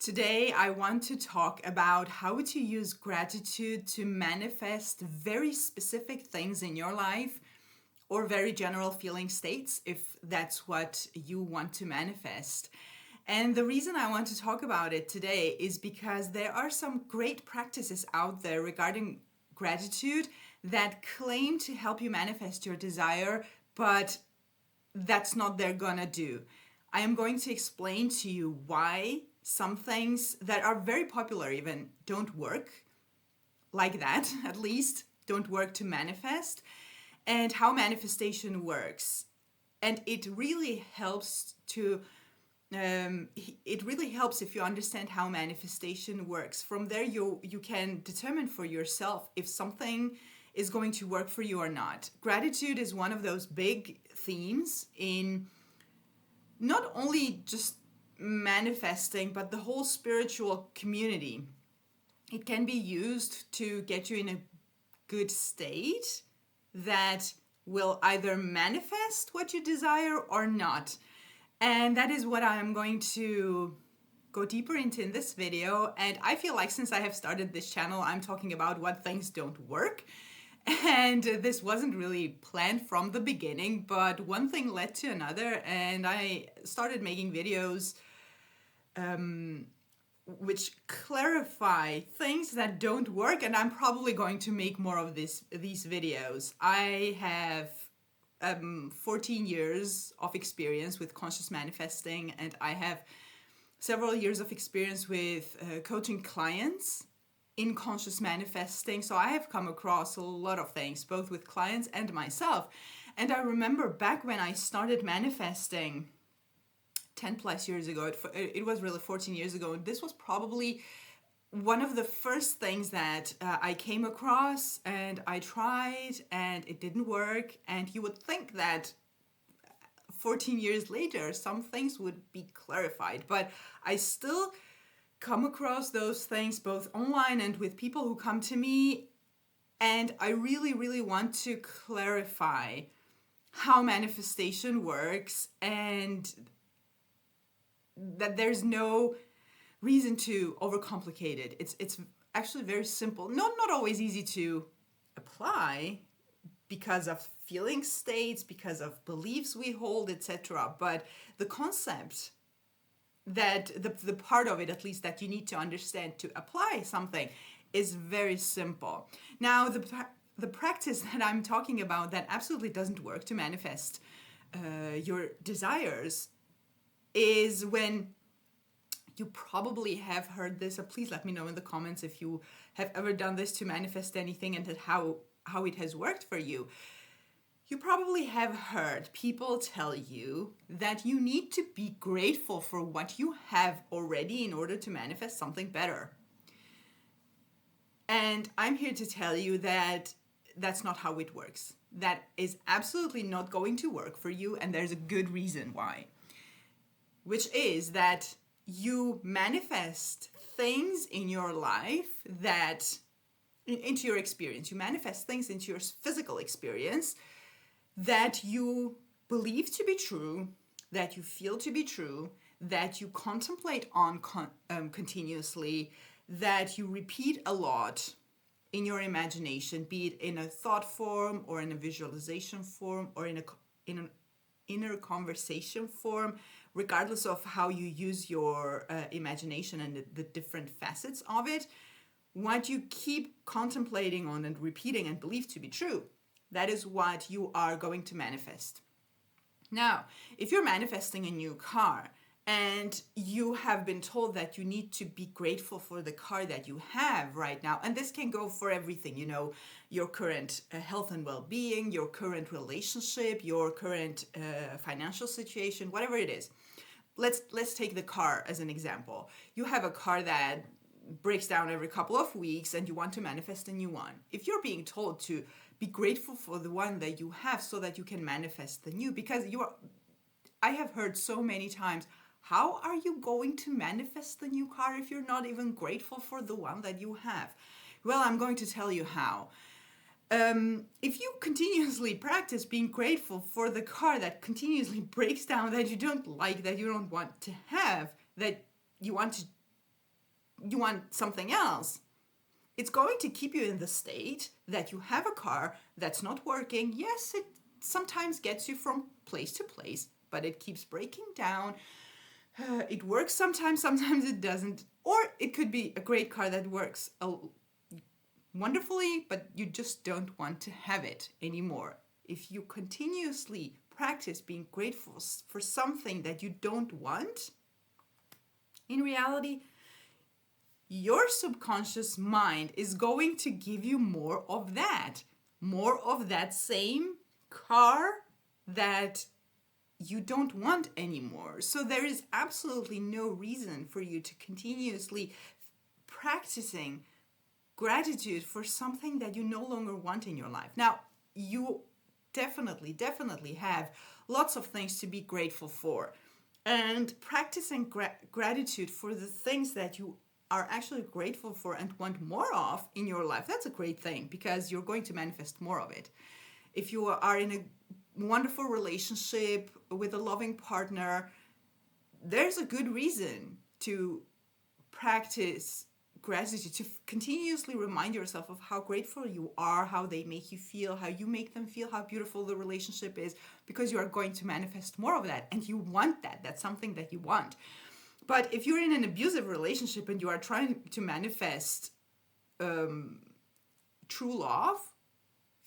Today, I want to talk about how to use gratitude to manifest very specific things in your life or very general feeling states if that's what you want to manifest. And the reason I want to talk about it today is because there are some great practices out there regarding gratitude that claim to help you manifest your desire, but that's not they're gonna do. I am going to explain to you why some things that are very popular even don't work like that, at least don't work to manifest, and how manifestation works. And it really helps if you understand how manifestation works. From there, you can determine for yourself if something is going to work for you or not. Gratitude is one of those big themes in not only just manifesting, but the whole spiritual community. It can be used to get you in a good state that will either manifest what you desire or not. And that is what I am going to go deeper into in this video. And I feel like since I have started this channel, I'm talking about what things don't work. And this wasn't really planned from the beginning, but one thing led to another, and I started making videos which clarify things that don't work, and I'm probably going to make more of these videos. I have 14 years of experience with conscious manifesting, and I have several years of experience with coaching clients in conscious manifesting. So I have come across a lot of things, both with clients and myself. And I remember back when I started manifesting 10 plus years ago, it was really 14 years ago. And this was probably one of the first things that I came across and I tried and it didn't work. And you would think that 14 years later, some things would be clarified, but I still come across those things both online and with people who come to me, and I really want to clarify how manifestation works and that there's no reason to overcomplicate it. It's actually very simple. Not always easy to apply because of feeling states, because of beliefs we hold, etc. But the concept that the part of it, at least, that you need to understand to apply something is very simple. Now, the practice that I'm talking about that absolutely doesn't work to manifest your desires is when you probably have heard this, or please let me know in the comments if you have ever done this to manifest anything and how it has worked for you. You probably have heard people tell you that you need to be grateful for what you have already in order to manifest something better. And I'm here to tell you that that's not how it works. That is absolutely not going to work for you, and there's a good reason why. Which is that you manifest things in your life that, into your experience, you manifest things into your physical experience that you believe to be true, that you feel to be true, that you contemplate on continuously, that you repeat a lot in your imagination, be it in a thought form or in a visualization form or in an inner conversation form, regardless of how you use your imagination and the different facets of it. What you keep contemplating on and repeating and believe to be true, that is what you are going to manifest. Now, if you're manifesting a new car and you have been told that you need to be grateful for the car that you have right now, and this can go for everything, your current health and well-being, your current relationship, your current financial situation, whatever it is. Let's take the car as an example. You have a car that breaks down every couple of weeks and you want to manifest a new one. If you're being told to be grateful for the one that you have so that you can manifest the new, because I have heard so many times, how are you going to manifest the new car if you're not even grateful for the one that you have? Well, I'm going to tell you how. If you continuously practice being grateful for the car that continuously breaks down, that you don't like, that you don't want to have, that you want to you want something else, it's going to keep you in the state that you have a car that's not working. Yes, it sometimes gets you from place to place, but it keeps breaking down. It works sometimes, sometimes it doesn't. Or it could be a great car that works wonderfully, but you just don't want to have it anymore. If you continuously practice being grateful for something that you don't want, in reality, your subconscious mind is going to give you more of that same car that you don't want anymore. So there is absolutely no reason for you to continuously practicing gratitude for something that you no longer want in your life. Now, you definitely have lots of things to be grateful for. And practicing gratitude for the things that you are actually grateful for and want more of in your life, that's a great thing, because you're going to manifest more of it. If you are in a wonderful relationship with a loving partner, there's a good reason to practice gratitude, to continuously remind yourself of how grateful you are, how they make you feel, how you make them feel, how beautiful the relationship is, because you are going to manifest more of that, and you want that. That's something that you want. But if you're in an abusive relationship and you are trying to manifest true love,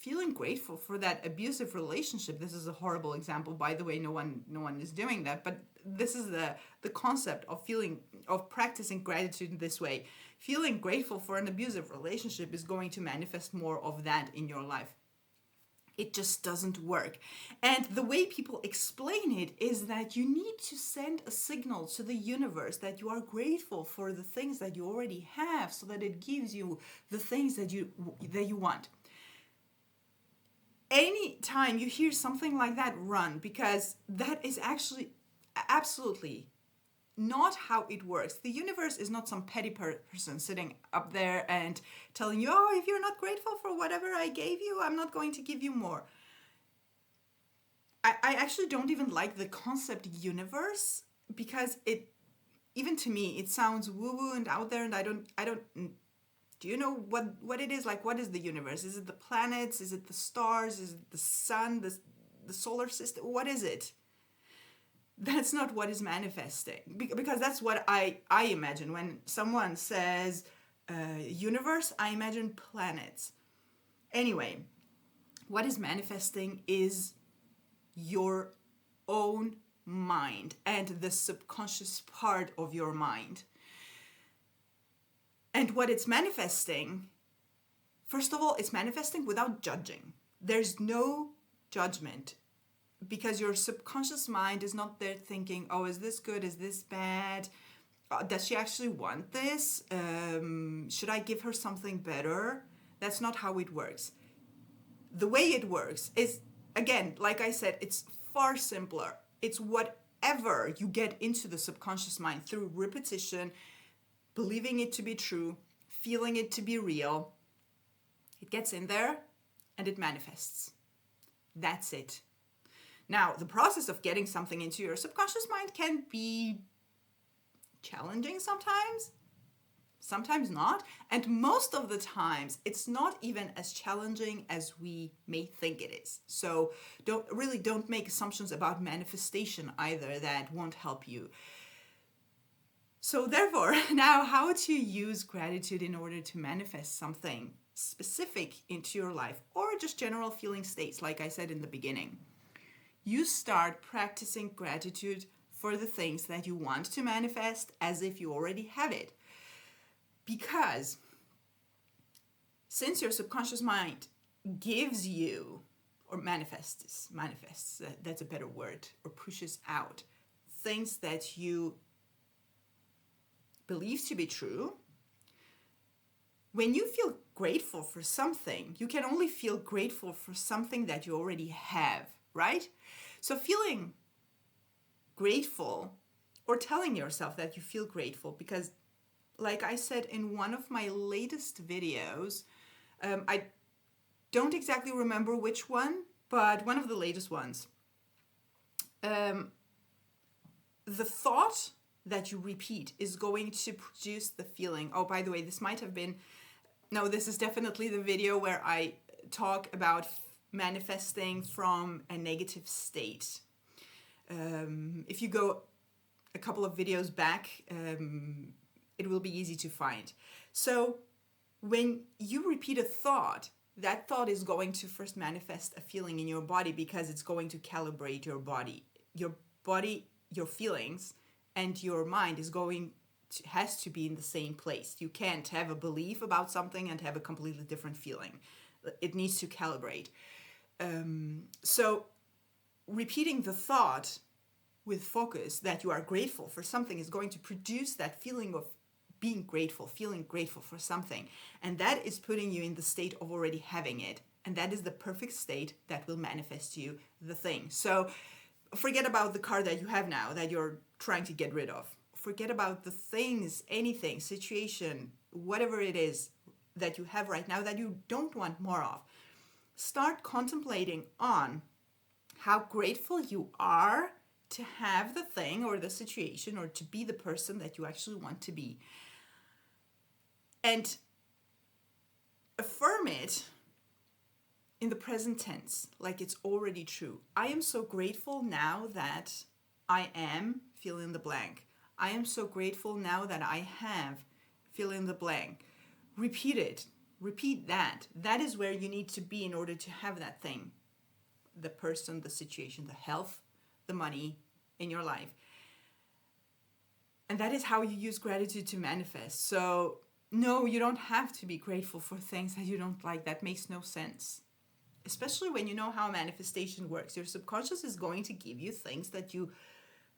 feeling grateful for that abusive relationship, this is a horrible example, by the way, no one is doing that, but this is the concept of practicing gratitude in this way. Feeling grateful for an abusive relationship is going to manifest more of that in your life. It just doesn't work. And the way people explain it is that you need to send a signal to the universe that you are grateful for the things that you already have, so that it gives you the things that you want. Anytime you hear something like that, run, because that is actually absolutely not how it works. The universe is not some petty person sitting up there and telling you, oh, if you're not grateful for whatever I gave you, I'm not going to give you more. I actually don't even like the concept universe, because even to me, it sounds woo-woo and out there, and I don't do you know what it is? Like, what is the universe? Is it the planets? Is it the stars? Is it the sun, the solar system? What is it? That's not what is manifesting, because that's what I imagine. When someone says universe, I imagine planets. Anyway, what is manifesting is your own mind and the subconscious part of your mind. And what it's manifesting, first of all, it's manifesting without judging. There's no judgment, because your subconscious mind is not there thinking, oh, is this good? Is this bad? Does she actually want this? Should I give her something better? That's not how it works. The way it works is, again, like I said, it's far simpler. It's whatever you get into the subconscious mind through repetition, believing it to be true, feeling it to be real. It gets in there and it manifests. That's it. Now, the process of getting something into your subconscious mind can be challenging sometimes not. And most of the times, it's not even as challenging as we may think it is. So don't make assumptions about manifestation either. That won't help you. So therefore, now how to use gratitude in order to manifest something specific into your life, or just general feeling states, like I said in the beginning. You start practicing gratitude for the things that you want to manifest as if you already have it. Because since your subconscious mind gives you, or manifests, that's a better word, or pushes out things that you believe to be true, when you feel grateful for something, you can only feel grateful for something that you already have, right? So feeling grateful, or telling yourself that you feel grateful, because like I said in one of my latest videos, I don't exactly remember which one, but one of the latest ones, the thought that you repeat is going to produce the feeling. Oh, by the way, this might have been, no, this is definitely the video where I talk about manifesting from a negative state. If you go a couple of videos back, it will be easy to find. So when you repeat a thought, that thought is going to first manifest a feeling in your body, because it's going to calibrate your body. Your body, your feelings, and your mind has to be in the same place. You can't have a belief about something and have a completely different feeling. It needs to calibrate. So repeating the thought with focus that you are grateful for something is going to produce that feeling of being grateful, feeling grateful for something. And that is putting you in the state of already having it. And that is the perfect state that will manifest you the thing. So forget about the car that you have now that you're trying to get rid of. Forget about the things, anything, situation, whatever it is that you have right now that you don't want more of. Start contemplating on how grateful you are to have the thing or the situation or to be the person that you actually want to be. And affirm it in the present tense, like it's already true. I am so grateful now that I am fill in the blank. I am so grateful now that I have fill in the blank. Repeat it. Repeat that. That is where you need to be in order to have that thing. The person, the situation, the health, the money in your life. And that is how you use gratitude to manifest. So no, you don't have to be grateful for things that you don't like. That makes no sense. Especially when you know how manifestation works. Your subconscious is going to give you things that you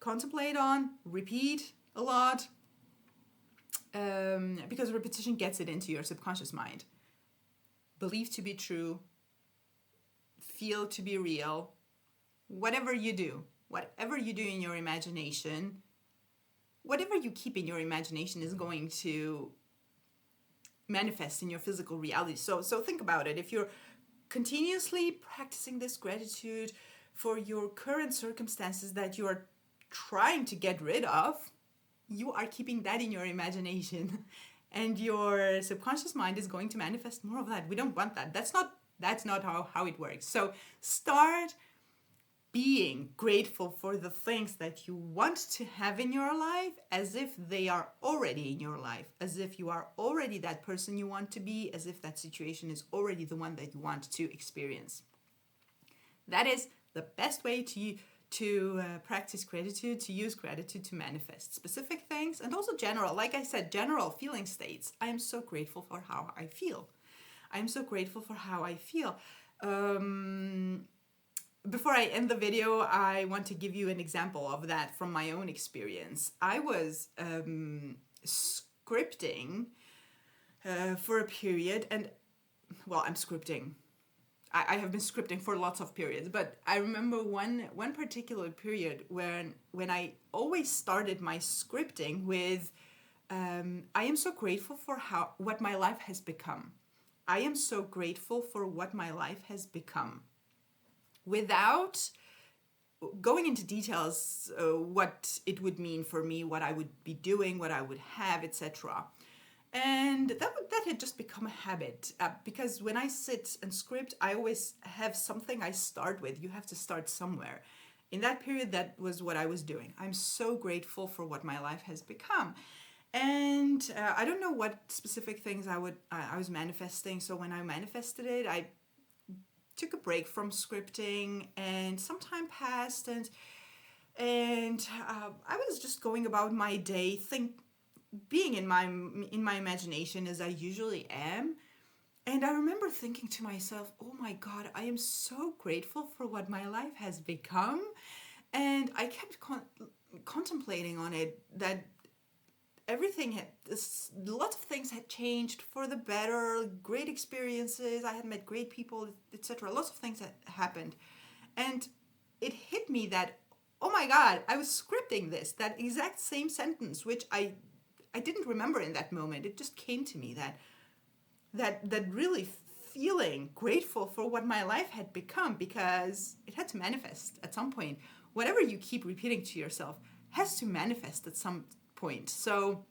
contemplate on, repeat a lot, because repetition gets it into your subconscious mind. Believe to be true, feel to be real. Whatever you do in your imagination, whatever you keep in your imagination is going to manifest in your physical reality. So think about it. If you're continuously practicing this gratitude for your current circumstances that you are trying to get rid of, you are keeping that in your imagination, and your subconscious mind is going to manifest more of that. We don't want that. That's not how it works. So start being grateful for the things that you want to have in your life as if they are already in your life, as if you are already that person you want to be, as if that situation is already the one that you want to experience. That is the best way to practice gratitude, to use gratitude to manifest specific things, and also general, like I said, general feeling states. I am so grateful for how I feel. I am so grateful for how I feel. Before I end the video, I want to give you an example of that from my own experience. I was scripting for a period, and well, I'm scripting. I have been scripting for lots of periods, but I remember one particular period when I always started my scripting with, I am so grateful for what my life has become. I am so grateful for what my life has become. Without going into details, what it would mean for me, what I would be doing, what I would have, etc. And that had just become a habit, because when I sit and script, I always have something I start with. You have to start somewhere. In that period, that was what I was doing. I'm so grateful for what my life has become. And I don't know what specific things I was manifesting. So when I manifested it, I took a break from scripting, and some time passed, and I was just going about my day, being in my imagination as I usually am. And I remember thinking to myself, oh my God, I am so grateful for what my life has become. And I kept contemplating on it, that lots of things had changed for the better, great experiences, I had met great people, etc. Lots of things had happened. And it hit me that, oh my God, I was scripting that exact same sentence, which I didn't remember in that moment. It just came to me that really feeling grateful for what my life had become, because it had to manifest at some point. Whatever you keep repeating to yourself has to manifest at some point. So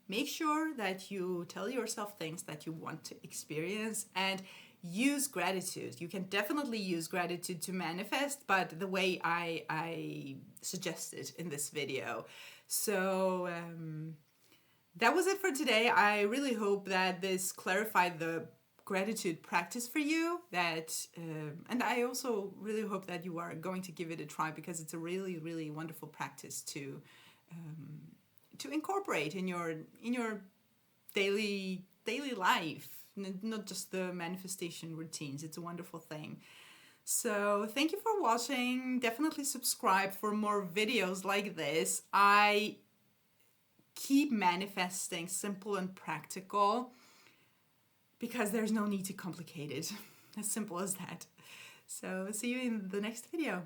make sure that you tell yourself things that you want to experience and use gratitude. You can definitely use gratitude to manifest, but the way I suggested in this video. So that was it for today. I really hope that this clarified the gratitude practice for you, and I also really hope that you are going to give it a try, because it's a really, really wonderful practice to incorporate in your daily life, not just the manifestation routines. It's a wonderful thing. So thank you for watching. Definitely subscribe for more videos like this. I keep manifesting simple and practical because there's no need to complicate it. As simple as that. So see you in the next video.